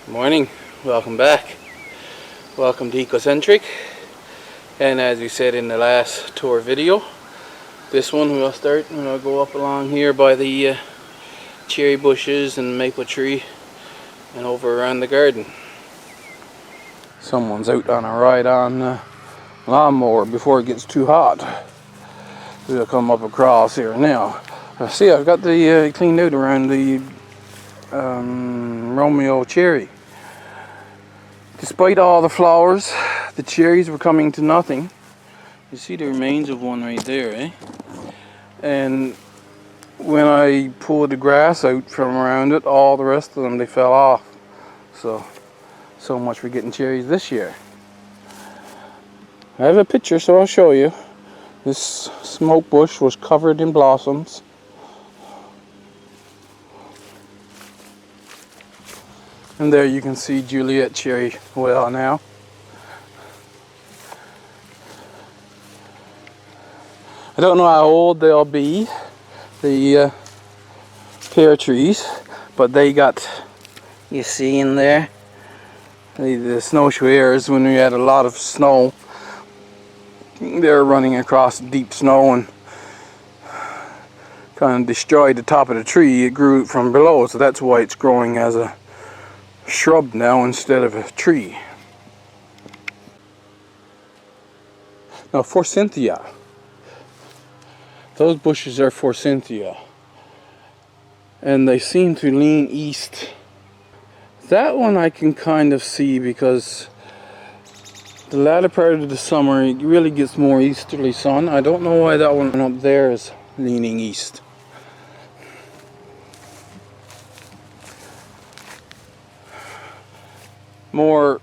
Morning, welcome back. Welcome to Ecocentric. And as we said in the last tour video, this one we'll start and we'll go up along here by the cherry bushes and maple tree and over around the garden. Someone's out on a ride on lawnmower before it gets too hot. We'll come up across here now. See, I've got the cleaned out around the Romeo cherry. Despite all the flowers, the cherries were coming to nothing. You see the remains of one right there, eh? And when I pulled the grass out from around it, all the rest of them, they fell off. So much for getting cherries this year. I have a picture, so I'll show you. This smoke bush was covered in blossoms. And there you can see Juliet cherry well now. I don't know how old they'll be, the pear trees, but they got, you see in there, the snowshoe hares, when we had a lot of snow, they're running across deep snow and kind of destroyed the top of the tree. It grew from below, so that's why it's growing as a shrub now instead of a tree. Now forsythia. Those bushes are forsythia. And they seem to lean east. That one I can kind of see because the latter part of the summer it really gets more easterly sun. I don't know why that one up there is leaning east. More,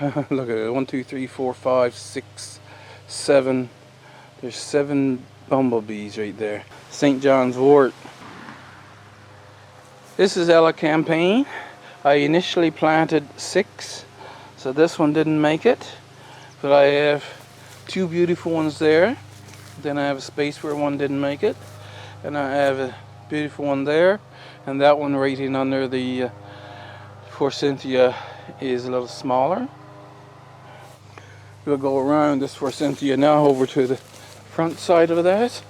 look at it, 1, 2, 3, 4, 5, 6, 7. There's 7 bumblebees right there. St. John's wort. This is Ella Campaign. I initially planted 6, so this one didn't make it. But I have 2 beautiful ones there. Then I have a space where one didn't make it. And I have a beautiful one there. And that one right in under the forsythia is a little smaller. We'll go around this forsythia now over to the front side of that.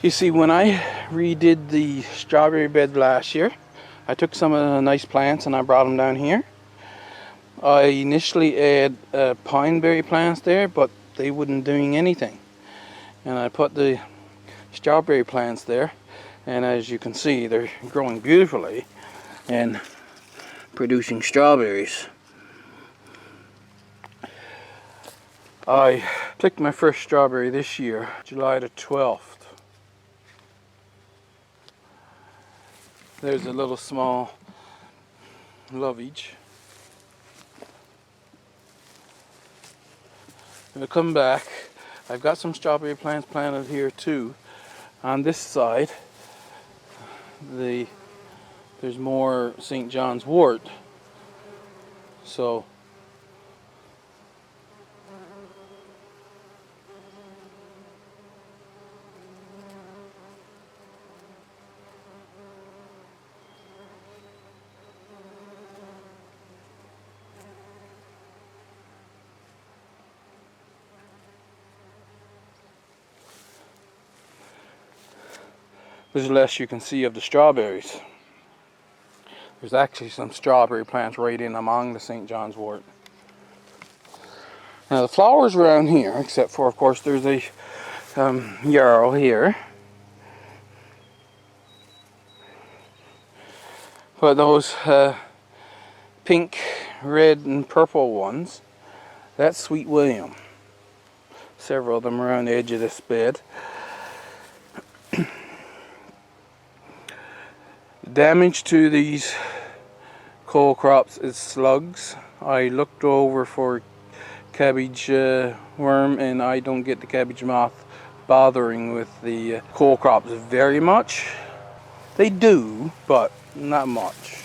You see, when I redid the strawberry bed last year, I took some of the nice plants and I brought them down here. I initially had pineberry plants there, but they wouldn't doing anything. And I put the strawberry plants there, and as you can see, they're growing beautifully and producing strawberries. I picked my first strawberry this year, July the 12th. There's a little small lovage. We'll come back. I've got some strawberry plants planted here too. On this side, there's more St. John's wort. So there's less you can see of the strawberries. There's actually some strawberry plants right in among the St. John's wort. Now the flowers around here, except for of course there's a yarrow here. But those pink, red and purple ones, that's Sweet William. Several of them around the edge of this bed. Damage to these cole crops is slugs. I looked over for cabbage worm and I don't get the cabbage moth bothering with the cole crops very much. They do, but not much.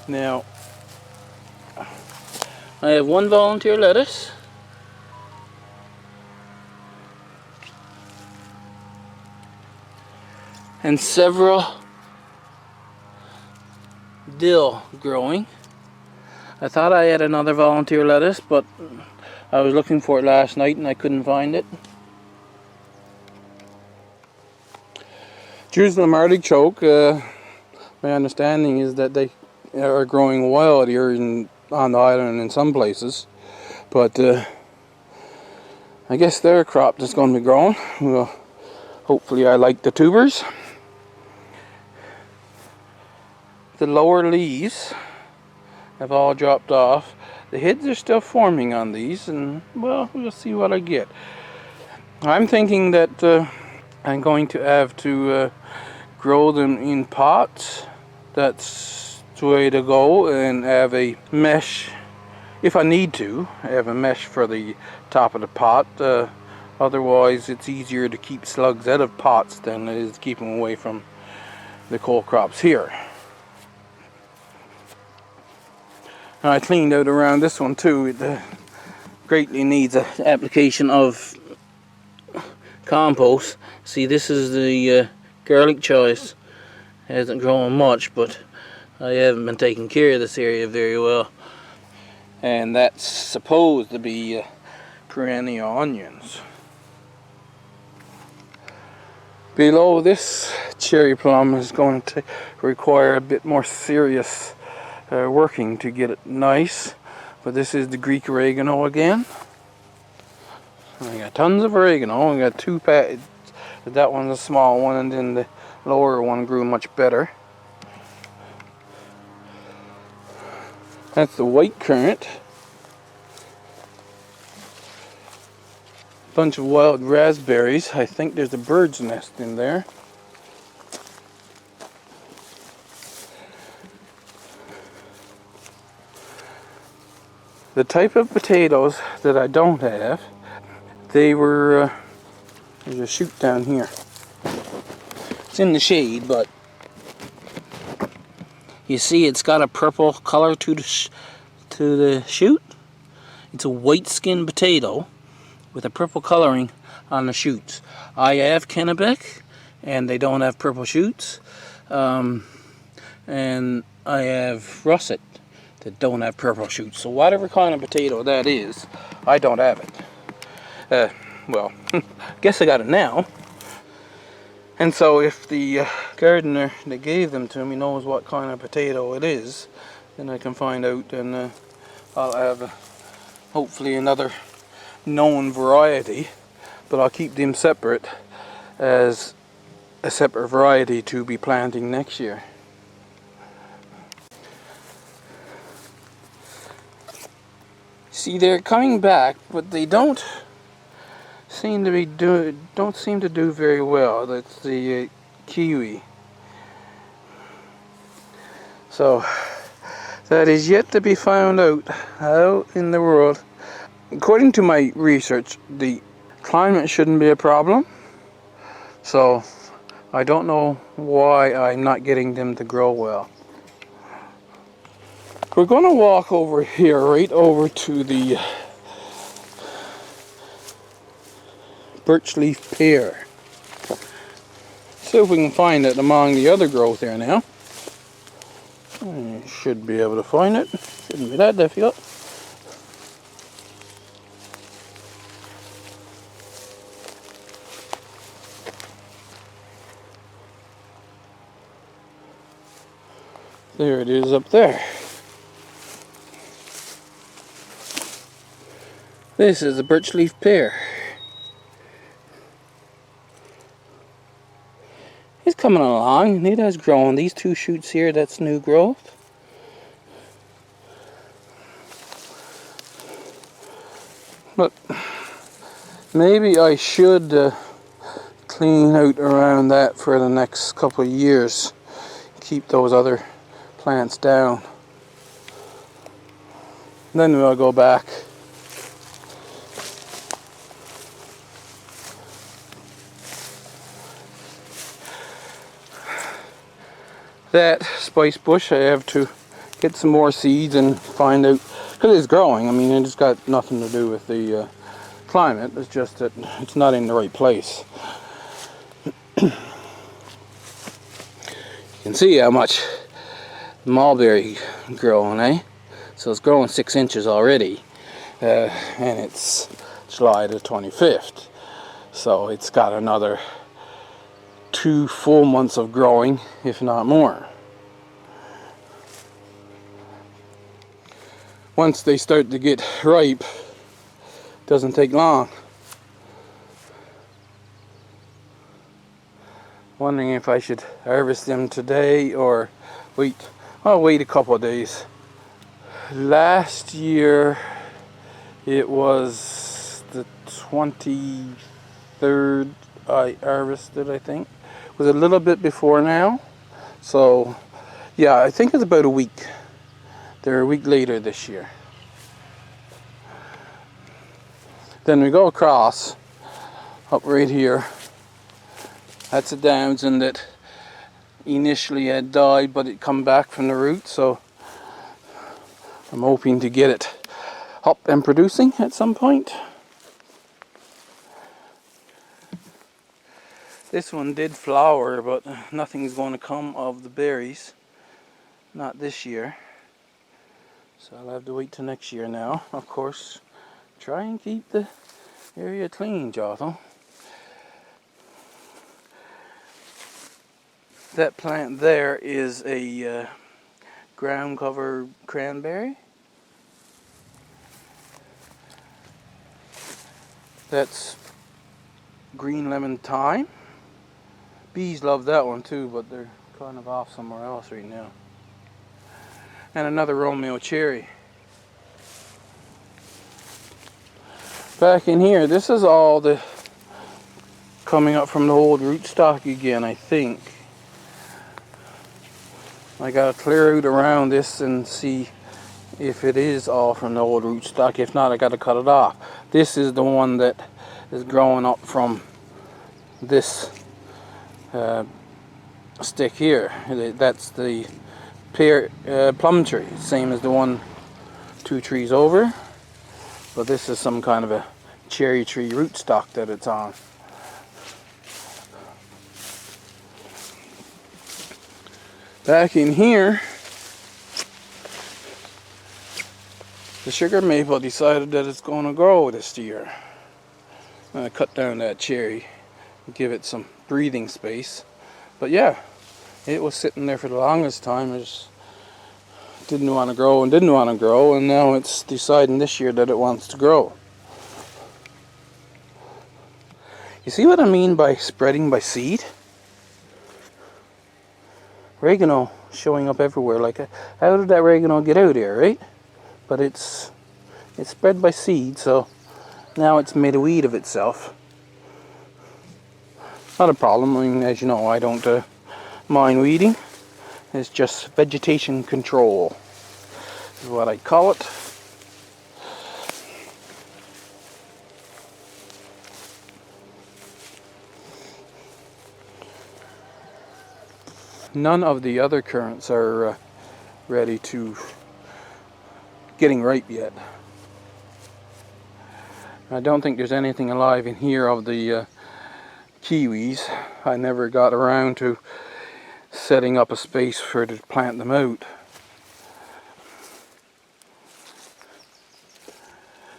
Now, I have one volunteer lettuce and several dill growing. I thought I had another volunteer lettuce, but I was looking for it last night and I couldn't find it. Jerusalem artichoke, my understanding is that they are growing wild here on the island in some places, but I guess they're a crop that's going to be growing. Well, hopefully I like the tubers. The lower leaves have all dropped off. The heads are still forming on these, and well, we'll see what I get. I'm thinking that I'm going to have to grow them in pots. That's the way to go, and have a mesh, if I need to, have a mesh for the top of the pot. Otherwise it's easier to keep slugs out of pots than it is to keep them away from the cole crops here. And I cleaned out around this one too. It greatly needs an application of compost. See, this is the garlic choice. It hasn't grown much, but I haven't been taking care of this area very well. And that's supposed to be perennial onions. Below this cherry plum is going to require a bit more serious working to get it nice. But this is the Greek oregano again. I got tons of oregano. I got 2 packets. That one's a small one, and then the lower one grew much better. That's the white currant. Bunch of wild raspberries. I think there's a bird's nest in there. The type of potatoes that I don't have, they were, there's a shoot down here. It's in the shade, but you see it's got a purple color to the shoot. It's a white skinned potato with a purple coloring on the shoots. I have Kennebec, and they don't have purple shoots. And I have russet that don't have purple shoots. So whatever kind of potato that is, I don't have it. Well, I guess I got it now. And so if the gardener that gave them to me knows what kind of potato it is, then I can find out, and I'll have hopefully another known variety, but I'll keep them separate as a separate variety to be planting next year. See, they're coming back, but they don't seem to do very well. That's the kiwi. So that is yet to be found out how in the world. According to my research, the climate shouldn't be a problem. So I don't know why I'm not getting them to grow well. We're going to walk over here, right over to the birch leaf pear. See if we can find it among the other growth there now. I should be able to find it. Shouldn't be that difficult. There it is up there. This is a birch leaf pear. It's coming along, and it has grown. These 2 shoots here, that's new growth. But maybe I should clean out around that for the next couple of years. Keep those other plants down. Then we'll go back. That spice bush, I have to get some more seeds and find out, because it's growing. I mean, it's got nothing to do with the climate. It's just that it's not in the right place. can see how much mulberry growing, eh? So it's growing 6 inches already, and it's July the 25th. So it's got another 2 full months of growing, if not more. Once they start to get ripe, it doesn't take long. Wondering if I should harvest them today or wait. I'll wait a couple of days. Last year it was the 23rd I harvested, I think. It was a little bit before now. So yeah, I think it's about a week. They're a week later this year. Then we go across, up right here. That's a damson that initially had died, but it come back from the root, so I'm hoping to get it up and producing at some point. This one did flower, but nothing's going to come of the berries. Not this year. So I'll have to wait till next year now. Of course, try and keep the area clean, Jotham. That plant there is a ground cover cranberry. That's green lemon thyme. Bees love that one too, but they're kind of off somewhere else right now. And another Romeo cherry. Back in here, this is all the coming up from the old rootstock again, I think. I gotta clear out around this and see if it is all from the old rootstock. If not, I gotta cut it off. This is the one that is growing up from this stick here. That's the plum tree, same as the one 2 trees over, but this is some kind of a cherry tree rootstock that it's on. Back in here, the sugar maple decided that it's going to grow this year. I'm going to cut down that cherry and give it some breathing space. But yeah, it was sitting there for the longest time. It just didn't want to grow and didn't want to grow, and now it's deciding this year that it wants to grow. You see what I mean by spreading by seed? Oregano showing up everywhere. Like, how did that oregano get out here, right? But it's spread by seed, so now it's made a weed of itself. Not a problem. I mean, as you know, I don't mind weeding. It's just vegetation control is what I call it. None of the other currants are ready to getting ripe yet. I don't think there's anything alive in here of the kiwis. I never got around to setting up a space for to plant them out.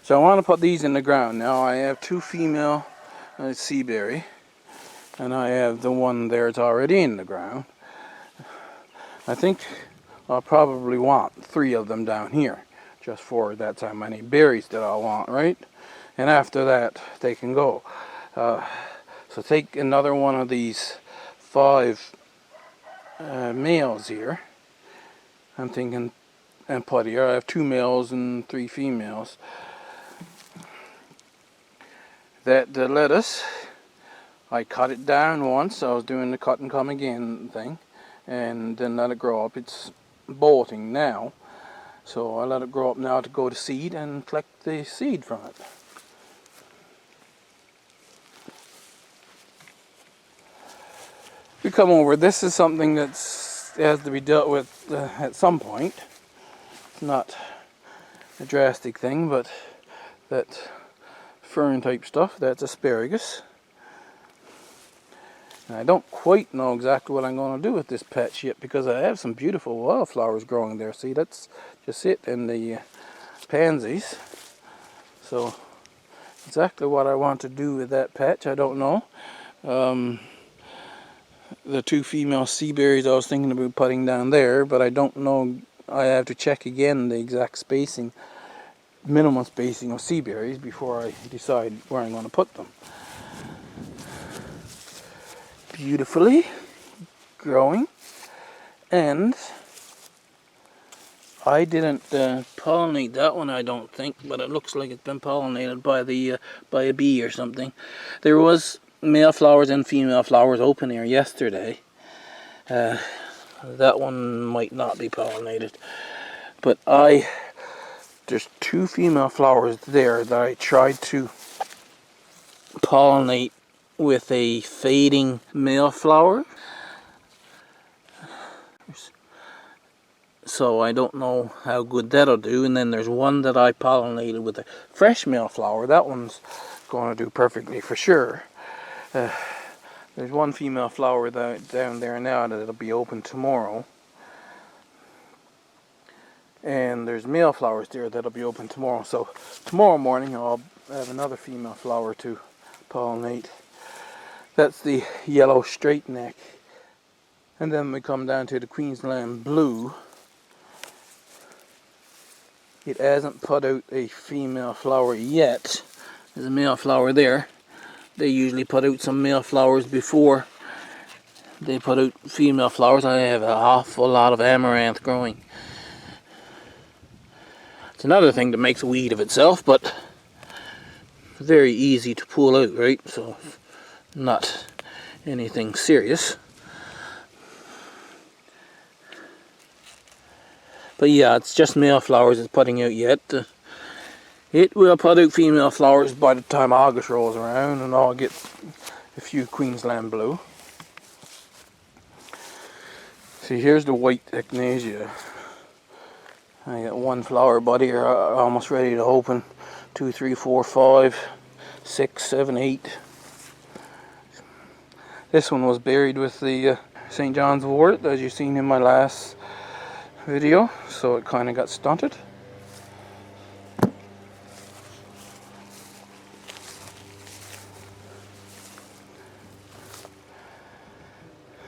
So I want to put these in the ground. Now I have 2 female sea berry, and I have the one there that's already in the ground. I think I'll probably want 3 of them down here, just for that's how many berries that I'll want, right? And after that, they can go. So take another one of these 5 males here. I'm thinking, and put here. I have 2 males and 3 females. That the lettuce, I cut it down once. I was doing the cut and come again thing, and then let it grow up. It's bolting now, so I let it grow up now to go to seed and collect the seed from it. We come over. This is something that has to be dealt with at some point. It's not a drastic thing, but that fern type stuff, that's asparagus. And I don't quite know exactly what I'm going to do with this patch yet, because I have some beautiful wildflowers growing there. See, that's just it, and the pansies. So exactly what I want to do with that patch, I don't know. The 2 female sea berries I was thinking about putting down there, but I don't know. I have to check again the exact spacing, minimum spacing of sea berries before I decide where I'm going to put them. Beautifully growing, and I didn't pollinate that one, I don't think, but it looks like it's been pollinated by the by a bee or something. There was male flowers and female flowers open here yesterday. That one might not be pollinated, but there's 2 female flowers there that I tried to pollinate with a fading male flower. So I don't know how good that'll do. And then there's one that I pollinated with a fresh male flower. That one's going to do perfectly for sure. There's one female flower down there now that'll be open tomorrow. And there's male flowers there that'll be open tomorrow. So tomorrow morning I'll have another female flower to pollinate. That's the yellow straight neck. And then we come down to the Queensland blue. It hasn't put out a female flower yet. There's a male flower there. They usually put out some male flowers before they put out female flowers. I have an awful lot of amaranth growing. It's another thing that makes a weed of itself, but very easy to pull out, right? So not anything serious. But yeah, it's just male flowers it's putting out yet. It will put out female flowers by the time August rolls around, and I'll get a few Queensland blue. See, here's the white echinacea. I got 1 flower bud here, almost ready to open. 2, 3, 4, 5, 6, 7, 8. This one was buried with the St. John's wort, as you've seen in my last video, so it kind of got stunted.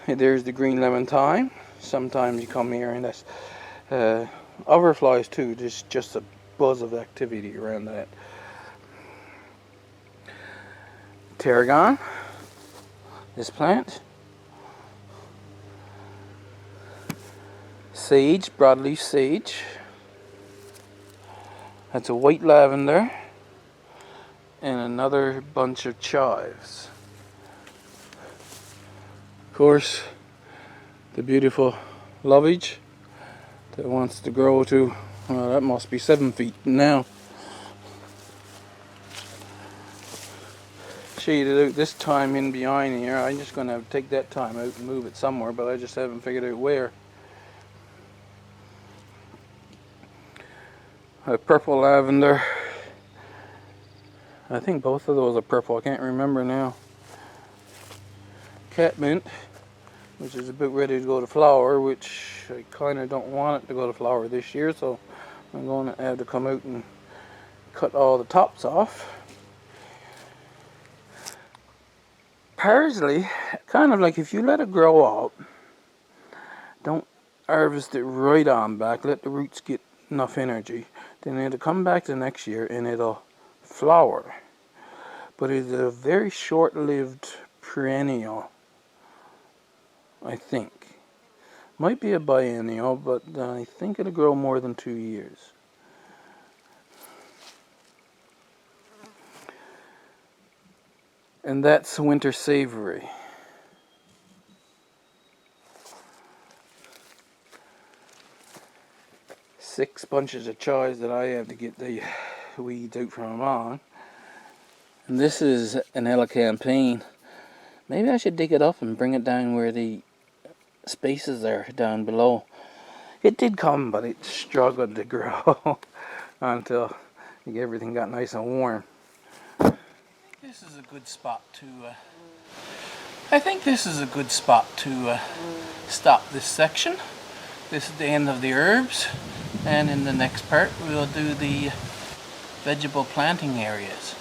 There's the green lemon thyme. Sometimes you come here and that's other flies too. There's just a buzz of activity around that. Tarragon, this plant. Sage, broadleaf sage. That's a white lavender. And another bunch of chives. Of course, the beautiful lovage that wants to grow to, well, that must be 7 feet now. Shaded out this time in behind here. I'm just going to have to take that time out and move it somewhere, but I just haven't figured out where. A purple lavender. I think both of those are purple. I can't remember now. Catmint, which is about ready to go to flower, which I kind of don't want it to go to flower this year, so I'm going to have to come out and cut all the tops off. Parsley, kind of like if you let it grow up, don't harvest it right on back, let the roots get enough energy, then it'll come back the next year and it'll flower. But it's a very short-lived perennial, I think. Might be a biennial, but I think it'll grow more than 2 years. And that's winter savory. Six bunches of chives that I have to get the weeds out from on. And this is an elecampane. Maybe I should dig it up and bring it down where the spaces are down below. It did come, but it struggled to grow until everything got nice and warm. This is a good spot to I think this is a good spot to stop this section. This is the end of the herbs, and in the next part we'll do the vegetable planting areas.